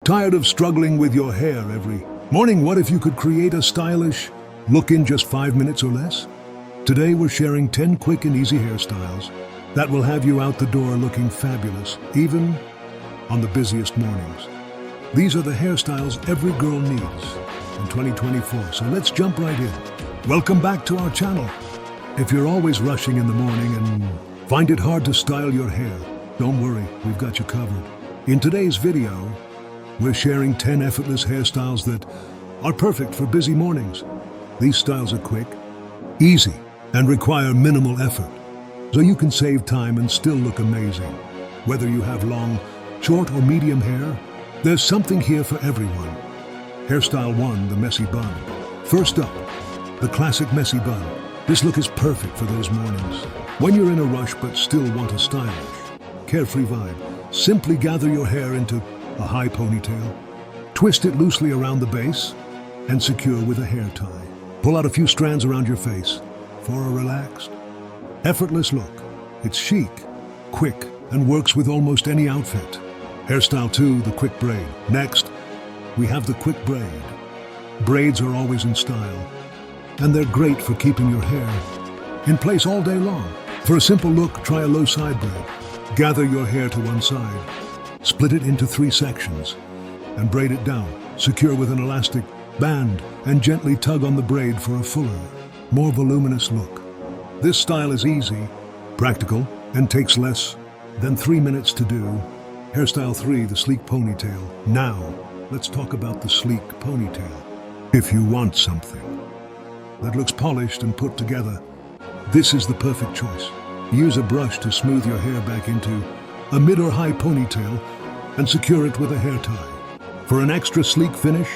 Tired of struggling with your hair every morning? What if you could create a stylish look in just 5 minutes or less? Today we're sharing 10 quick and easy hairstyles that will have you out the door looking fabulous, even on the busiest mornings. These are the hairstyles every girl needs in 2024, so let's jump right in. Welcome back to our channel. If you're always rushing in the morning and find it hard to style your hair, don't worry, we've got you covered. In today's video, we're sharing 10 effortless hairstyles that are perfect for busy mornings. These styles are quick, easy, and require minimal effort, so you can save time and still look amazing. Whether you have long, short, or medium hair, there's something here for everyone. Hairstyle 1, the messy bun. First up, the classic messy bun. This look is perfect for those mornings when you're in a rush but still want a stylish, carefree vibe. Simply gather your hair into a high ponytail, twist it loosely around the base, and secure with a hair tie. Pull out a few strands around your face for a relaxed, effortless look. It's chic, quick, and works with almost any outfit. Hairstyle 2, the quick braid. Next, we have the quick braid. Braids are always in style, and they're great for keeping your hair in place all day long. For a simple look, try a low side braid. Gather your hair to one side, split it into 3 sections, and braid it down. Secure with an elastic band and gently tug on the braid for a fuller, more voluminous look. This style is easy, practical, and takes less than 3 minutes to do. Hairstyle 3, the sleek ponytail. Now, let's talk about the sleek ponytail. If you want something that looks polished and put together, this is the perfect choice. Use a brush to smooth your hair back into a mid or high ponytail and secure it with a hair tie. For an extra sleek finish,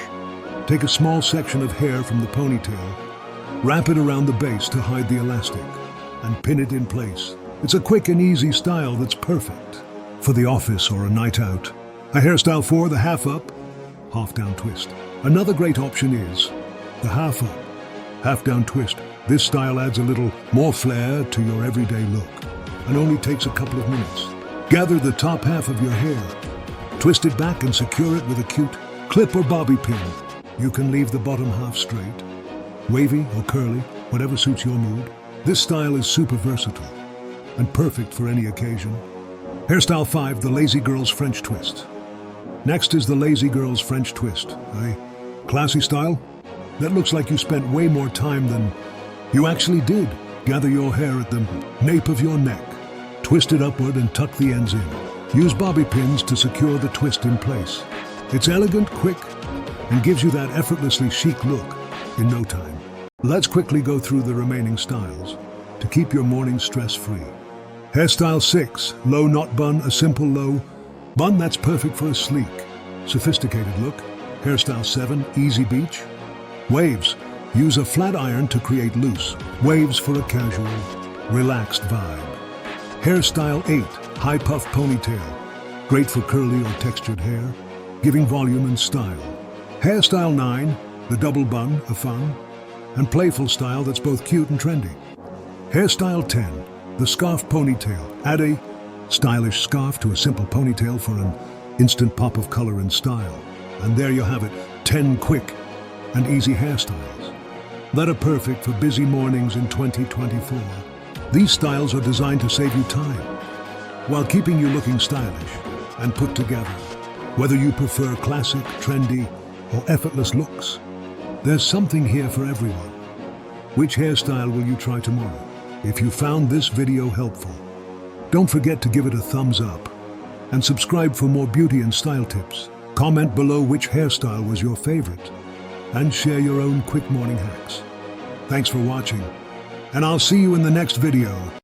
take a small section of hair from the ponytail, wrap it around the base to hide the elastic, and pin it in place. It's a quick and easy style that's perfect for the office or a night out. A hairstyle 4, the half up, half down twist. Another great option is the half up, half down twist. This style adds a little more flair to your everyday look and only takes a couple of minutes. Gather the top half of your hair, twist it back and secure it with a cute clip or bobby pin. You can leave the bottom half straight, wavy or curly, whatever suits your mood. This style is super versatile and perfect for any occasion. Hairstyle 5, the lazy girl's French twist. Next is the lazy girl's French twist, a classy style that looks like you spent way more time than you actually did. Gather your hair at the nape of your neck, twist it upward and tuck the ends in. Use bobby pins to secure the twist in place. It's elegant, quick, and gives you that effortlessly chic look in no time. Let's quickly go through the remaining styles to keep your morning stress-free. Hairstyle 6, low knot bun, a simple low bun that's perfect for a sleek, sophisticated look. Hairstyle 7, easy beach. Waves. Use a flat iron to create loose waves for a casual, relaxed vibe. Hairstyle 8, high puff ponytail. Great for curly or textured hair, giving volume and style. Hairstyle 9, the double bun, a fun and playful style that's both cute and trendy. Hairstyle 10, the scarf ponytail. Add a stylish scarf to a simple ponytail for an instant pop of color and style. And there you have it, 10 quick and easy hairstyles that are perfect for busy mornings in 2024. These styles are designed to save you time while keeping you looking stylish and put together. Whether you prefer classic, trendy, or effortless looks, there's something here for everyone. Which hairstyle will you try tomorrow? If you found this video helpful, don't forget to give it a thumbs up and subscribe for more beauty and style tips. Comment below which hairstyle was your favorite and share your own quick morning hacks. Thanks for watching, and I'll see you in the next video.